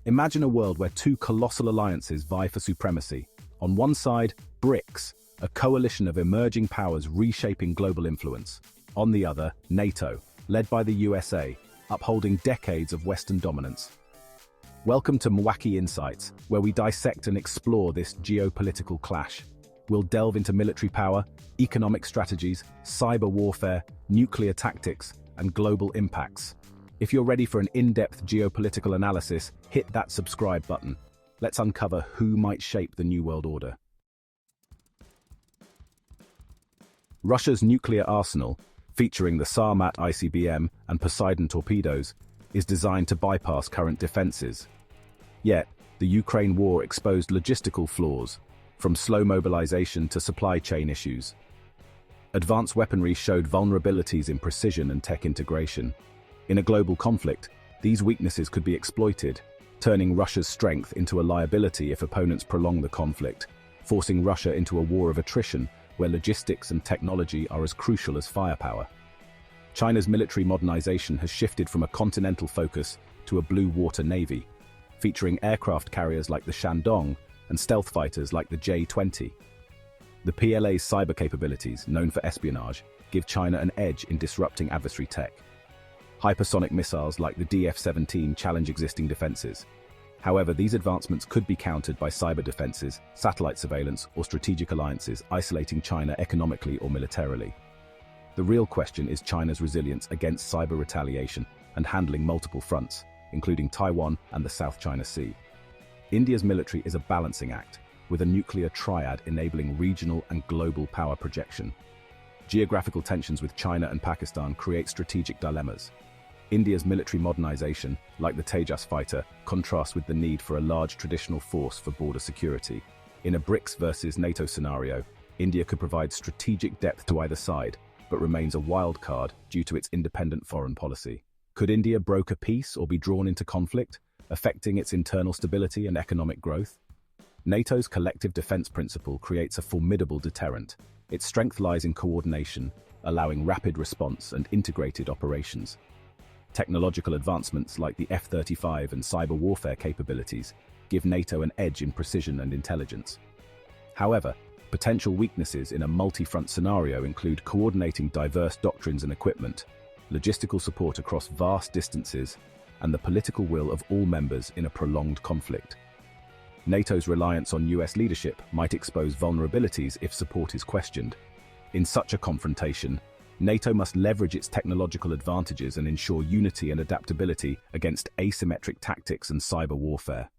Imagine a world where two colossal alliances vie for supremacy. On one side, BRICS, a coalition of emerging powers reshaping global influence. On the other, NATO, led by the USA, upholding decades of Western dominance. Welcome to Mwaki Insights, where we dissect and explore this geopolitical clash. We'll delve into military power, economic strategies, cyber warfare, nuclear tactics, and global impacts. If you're ready for an in-depth geopolitical analysis, hit that subscribe button. Let's uncover who might shape the New World Order. Russia's nuclear arsenal, featuring the Sarmat ICBM and Poseidon torpedoes, is designed to bypass current defenses. Yet, the Ukraine war exposed logistical flaws, from slow mobilization to supply chain issues. Advanced weaponry showed vulnerabilities in precision and tech integration. In a global conflict, these weaknesses could be exploited, turning Russia's strength into a liability if opponents prolong the conflict, forcing Russia into a war of attrition where logistics and technology are as crucial as firepower. China's military modernization has shifted from a continental focus to a blue water navy, featuring aircraft carriers like the Shandong and stealth fighters like the J-20. The PLA's cyber capabilities, known for espionage, give China an edge in disrupting adversary tech. Hypersonic missiles like the DF-17 challenge existing defenses. However, these advancements could be countered by cyber defenses, satellite surveillance, or strategic alliances isolating China economically or militarily. The real question is China's resilience against cyber retaliation and handling multiple fronts, including Taiwan and the South China Sea. India's military is a balancing act, with a nuclear triad enabling regional and global power projection. Geographical tensions with China and Pakistan create strategic dilemmas. India's military modernization, like the Tejas fighter, contrasts with the need for a large traditional force for border security. In a BRICS versus NATO scenario, India could provide strategic depth to either side, but remains a wild card due to its independent foreign policy. Could India broker peace or be drawn into conflict, affecting its internal stability and economic growth? NATO's collective defense principle creates a formidable deterrent. Its strength lies in coordination, allowing rapid response and integrated operations. Technological advancements like the F-35 and cyber warfare capabilities give NATO an edge in precision and intelligence. However, potential weaknesses in a multi-front scenario include coordinating diverse doctrines and equipment, logistical support across vast distances, and the political will of all members in a prolonged conflict. NATO's reliance on US leadership might expose vulnerabilities if support is questioned. In such a confrontation, NATO must leverage its technological advantages and ensure unity and adaptability against asymmetric tactics and cyber warfare.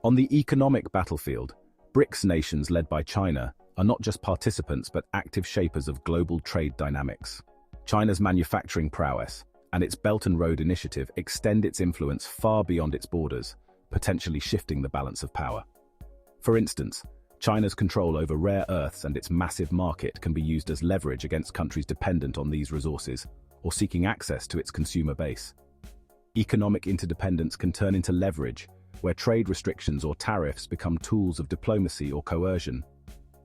On the economic battlefield, BRICS nations led by China are not just participants but active shapers of global trade dynamics. China's manufacturing prowess and its Belt and Road Initiative extend its influence far beyond its borders, potentially shifting the balance of power. For instance, China's control over rare earths and its massive market can be used as leverage against countries dependent on these resources or seeking access to its consumer base. Economic interdependence can turn into leverage, where trade restrictions or tariffs become tools of diplomacy or coercion.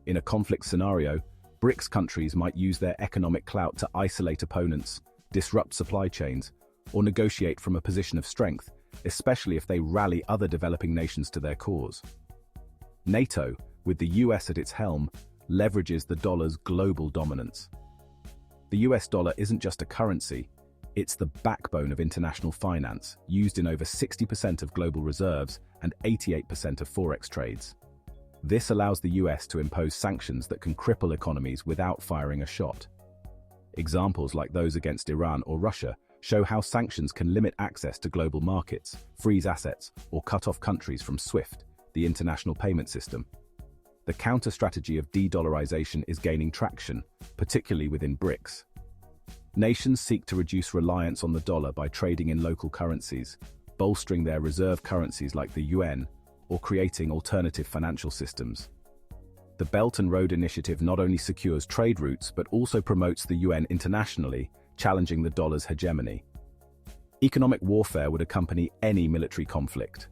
In a conflict scenario, BRICS countries might use their economic clout to isolate opponents, disrupt supply chains, or negotiate from a position of strength, especially if they rally other developing nations to their cause. NATO, with the US at its helm, leverages the dollar's global dominance. The US dollar isn't just a currency, it's the backbone of international finance, used in over 60% of global reserves and 88% of forex trades. This allows the US to impose sanctions that can cripple economies without firing a shot. Examples like those against Iran or Russia show how sanctions can limit access to global markets, freeze assets, or cut off countries from SWIFT, the international payment system. The counter-strategy of de-dollarization is gaining traction, particularly within BRICS. Nations seek to reduce reliance on the dollar by trading in local currencies, bolstering their reserve currencies like the yuan, or creating alternative financial systems. The Belt and Road Initiative not only secures trade routes but also promotes the yuan internationally, challenging the dollar's hegemony. Economic warfare would accompany any military conflict.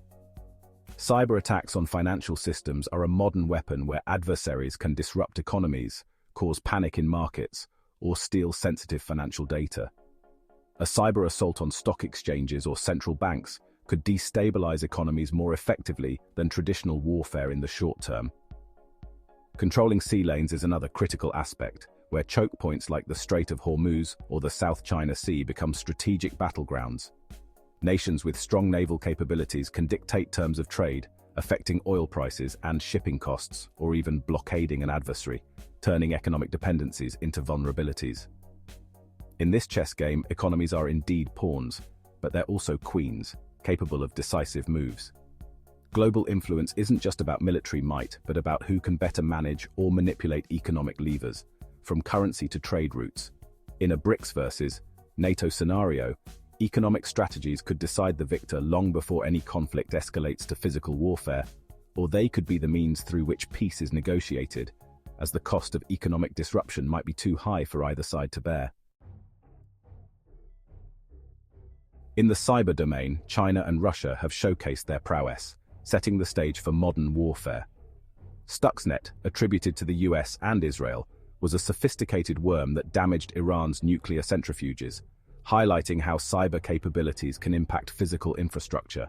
Cyber attacks on financial systems are a modern weapon where adversaries can disrupt economies, cause panic in markets, or steal sensitive financial data. A cyber assault on stock exchanges or central banks could destabilize economies more effectively than traditional warfare in the short term. Controlling sea lanes is another critical aspect, where choke points like the Strait of Hormuz or the South China Sea become strategic battlegrounds. Nations with strong naval capabilities can dictate terms of trade, affecting oil prices and shipping costs, or even blockading an adversary, turning economic dependencies into vulnerabilities. In this chess game, economies are indeed pawns, but they're also queens, capable of decisive moves. Global influence isn't just about military might, but about who can better manage or manipulate economic levers, from currency to trade routes. In a BRICS versus NATO scenario, economic strategies could decide the victor long before any conflict escalates to physical warfare, or they could be the means through which peace is negotiated, as the cost of economic disruption might be too high for either side to bear. In the cyber domain, China and Russia have showcased their prowess, setting the stage for modern warfare. Stuxnet, attributed to the US and Israel, was a sophisticated worm that damaged Iran's nuclear centrifuges, highlighting how cyber capabilities can impact physical infrastructure.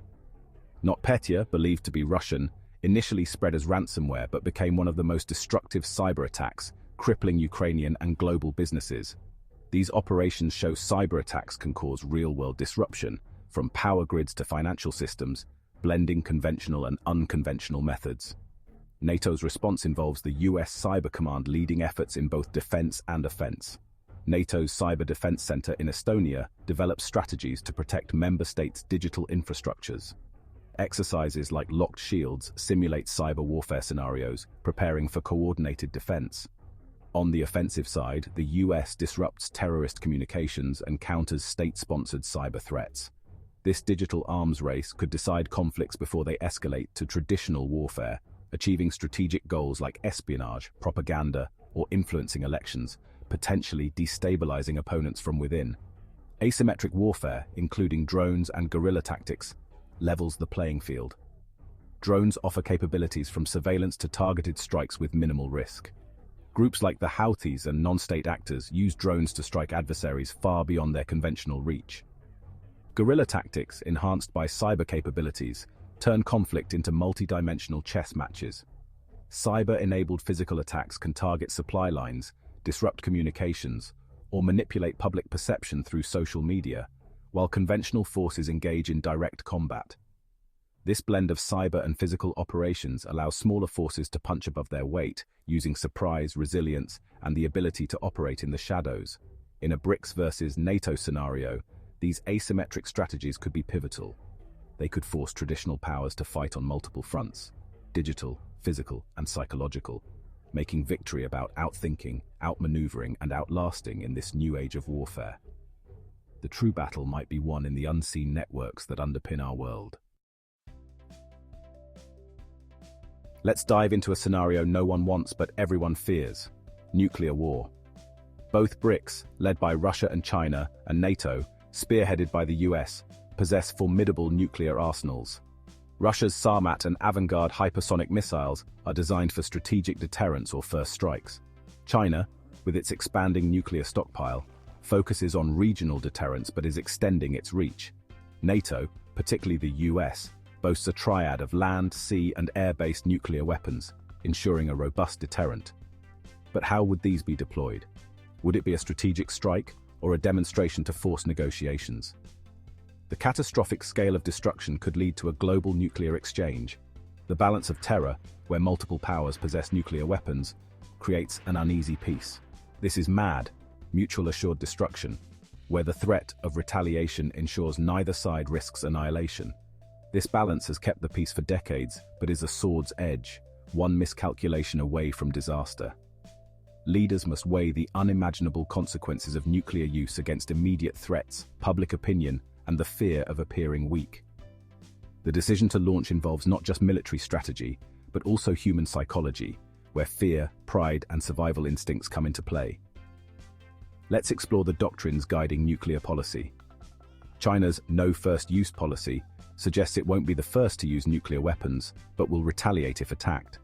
NotPetya, believed to be Russian, initially spread as ransomware but became one of the most destructive cyber attacks, crippling Ukrainian and global businesses. These operations show cyber attacks can cause real-world disruption, from power grids to financial systems, blending conventional and unconventional methods. NATO's response involves the US Cyber Command leading efforts in both defense and offense. NATO's Cyber Defense Center in Estonia develops strategies to protect member states' digital infrastructures. Exercises like Locked Shields simulate cyber warfare scenarios, preparing for coordinated defense. On the offensive side, the US disrupts terrorist communications and counters state-sponsored cyber threats. This digital arms race could decide conflicts before they escalate to traditional warfare, achieving strategic goals like espionage, propaganda, or influencing elections, potentially destabilizing opponents from within. Asymmetric warfare, including drones and guerrilla tactics, levels the playing field. Drones offer capabilities from surveillance to targeted strikes with minimal risk. Groups like the Houthis and non-state actors use drones to strike adversaries far beyond their conventional reach. Guerrilla tactics, enhanced by cyber capabilities, turn conflict into multi-dimensional chess matches. Cyber-enabled physical attacks can target supply lines, disrupt communications, or manipulate public perception through social media, while conventional forces engage in direct combat. This blend of cyber and physical operations allows smaller forces to punch above their weight, using surprise, resilience, and the ability to operate in the shadows. In a BRICS versus NATO scenario, these asymmetric strategies could be pivotal. They could force traditional powers to fight on multiple fronts: digital, physical, and psychological, making victory about outthinking, outmaneuvering, and outlasting in this new age of warfare. The true battle might be won in the unseen networks that underpin our world. Let's dive into a scenario no one wants but everyone fears: nuclear war. Both BRICS, led by Russia and China, and NATO, spearheaded by the US, possess formidable nuclear arsenals. Russia's Sarmat and Avangard hypersonic missiles are designed for strategic deterrence or first strikes. China, with its expanding nuclear stockpile, focuses on regional deterrence but is extending its reach. NATO, particularly the US, boasts a triad of land, sea, and air-based nuclear weapons, ensuring a robust deterrent. But how would these be deployed? Would it be a strategic strike, or a demonstration to force negotiations? The catastrophic scale of destruction could lead to a global nuclear exchange. The balance of terror, where multiple powers possess nuclear weapons, creates an uneasy peace. This is MAD, mutual assured destruction, where the threat of retaliation ensures neither side risks annihilation. This balance has kept the peace for decades, but is a sword's edge, one miscalculation away from disaster. Leaders must weigh the unimaginable consequences of nuclear use against immediate threats, public opinion, and the fear of appearing weak. The decision to launch involves not just military strategy, but also human psychology, where fear, pride, and survival instincts come into play. Let's explore the doctrines guiding nuclear policy. China's no first use policy suggests it won't be the first to use nuclear weapons, but will retaliate if attacked.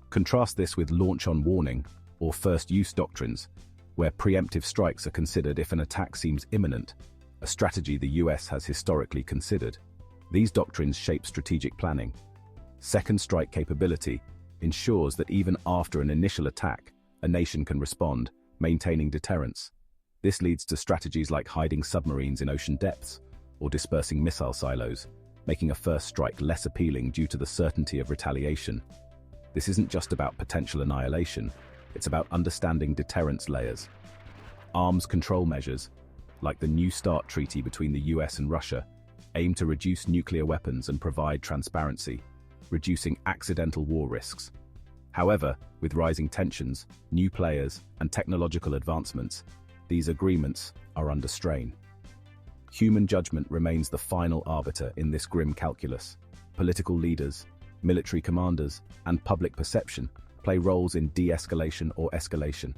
Contrast this with launch on warning, or first use doctrines, where preemptive strikes are considered if an attack seems imminent, a strategy the US has historically considered. These doctrines shape strategic planning. Second strike capability ensures that even after an initial attack, a nation can respond, maintaining deterrence. This leads to strategies like hiding submarines in ocean depths or dispersing missile silos, making a first strike less appealing due to the certainty of retaliation. This isn't just about potential annihilation, it's about understanding deterrence layers. Arms control measures, like the New START treaty between the US and Russia, aim to reduce nuclear weapons and provide transparency, reducing accidental war risks. However, with rising tensions, new players, and technological advancements, these agreements are under strain. Human judgment remains the final arbiter in this grim calculus. Political leaders, military commanders, and public perception play roles in de-escalation or escalation.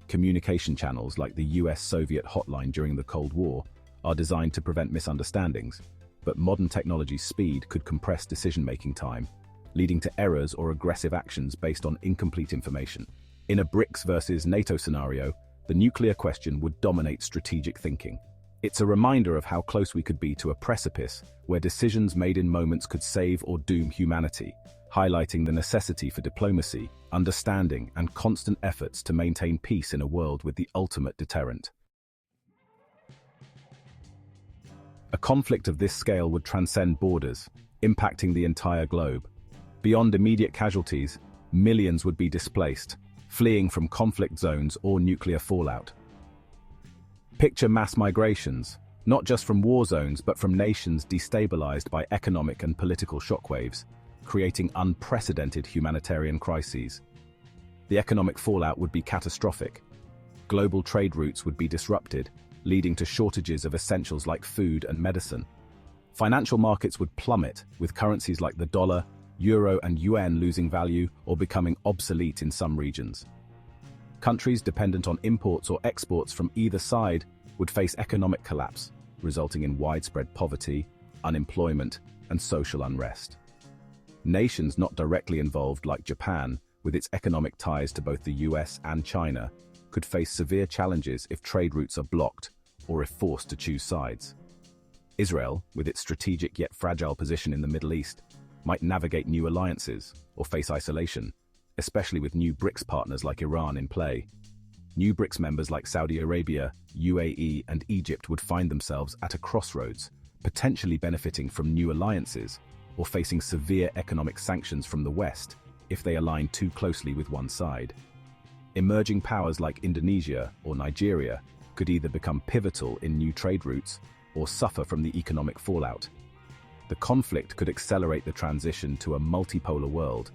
Communication channels like the US-Soviet hotline during the Cold War are designed to prevent misunderstandings, but modern technology's speed could compress decision-making time, leading to errors or aggressive actions based on incomplete information. In a BRICS versus NATO scenario, the nuclear question would dominate strategic thinking. It's a reminder of how close we could be to a precipice where decisions made in moments could save or doom humanity, highlighting the necessity for diplomacy, understanding, and constant efforts to maintain peace in a world with the ultimate deterrent. A conflict of this scale would transcend borders, impacting the entire globe. Beyond immediate casualties, millions would be displaced, fleeing from conflict zones or nuclear fallout. Picture mass migrations, not just from war zones but from nations destabilized by economic and political shockwaves, creating unprecedented humanitarian crises. The economic fallout would be catastrophic. Global trade routes would be disrupted, leading to shortages of essentials like food and medicine. Financial markets would plummet, with currencies like the dollar, euro, and yuan losing value or becoming obsolete in some regions. Countries dependent on imports or exports from either side would face economic collapse, resulting in widespread poverty, unemployment, and social unrest. Nations not directly involved, like Japan, with its economic ties to both the US and China, could face severe challenges if trade routes are blocked or if forced to choose sides. Israel, with its strategic yet fragile position in the Middle East, might navigate new alliances or face isolation, especially with new BRICS partners like Iran in play. New BRICS members like Saudi Arabia, UAE, and Egypt would find themselves at a crossroads, potentially benefiting from new alliances or facing severe economic sanctions from the West if they align too closely with one side. Emerging powers like Indonesia or Nigeria could either become pivotal in new trade routes or suffer from the economic fallout. The conflict could accelerate the transition to a multipolar world,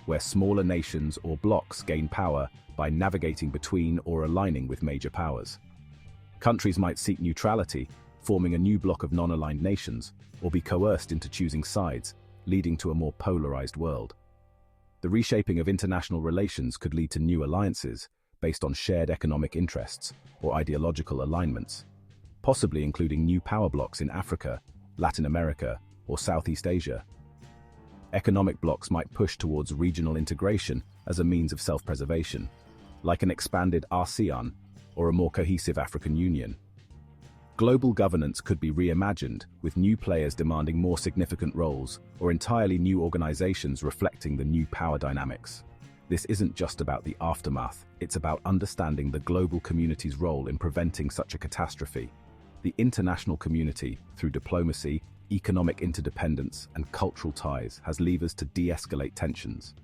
where smaller nations or blocs gain power by navigating between or aligning with major powers. Countries might seek neutrality, forming a new bloc of non-aligned nations, or be coerced into choosing sides, leading to a more polarized world. The reshaping of international relations could lead to new alliances based on shared economic interests or ideological alignments, possibly including new power blocs in Africa, Latin America, or Southeast Asia. Economic blocs might push towards regional integration as a means of self-preservation, like an expanded ASEAN or a more cohesive African Union. Global governance could be reimagined, with new players demanding more significant roles, or entirely new organizations reflecting the new power dynamics. This isn't just about the aftermath, it's about understanding the global community's role in preventing such a catastrophe. The international community, through diplomacy, economic interdependence, and cultural ties, has levers to de-escalate tensions.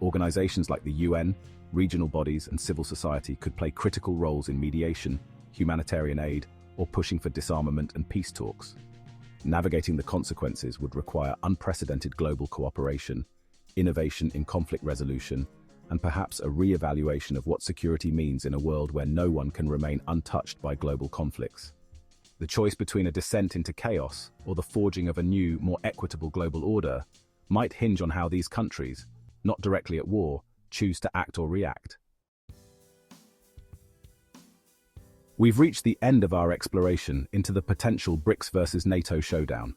Organizations like the UN, regional bodies, and civil society could play critical roles in mediation, humanitarian aid, or pushing for disarmament and peace talks. Navigating the consequences would require unprecedented global cooperation, innovation in conflict resolution, and perhaps a re-evaluation of what security means in a world where no one can remain untouched by global conflicts. The choice between a descent into chaos or the forging of a new, more equitable global order might hinge on how these countries, not directly at war, choose to act or react. We've reached the end of our exploration into the potential BRICS versus NATO showdown.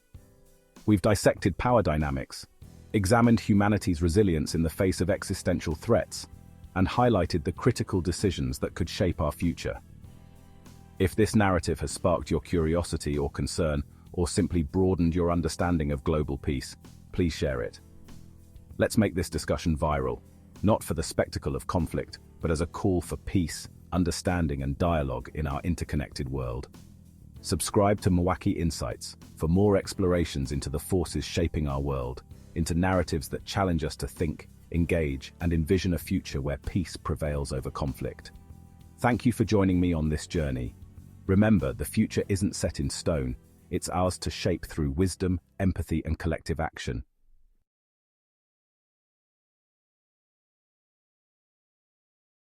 We've dissected power dynamics, examined humanity's resilience in the face of existential threats, and highlighted the critical decisions that could shape our future. If this narrative has sparked your curiosity or concern, or simply broadened your understanding of global peace, please share it. Let's make this discussion viral, not for the spectacle of conflict, but as a call for peace, understanding, and dialogue in our interconnected world. Subscribe to Mwaki Insights for more explorations into the forces shaping our world, into narratives that challenge us to think, engage, and envision a future where peace prevails over conflict. Thank you for joining me on this journey. Remember, the future isn't set in stone. It's ours to shape through wisdom, empathy, and collective action.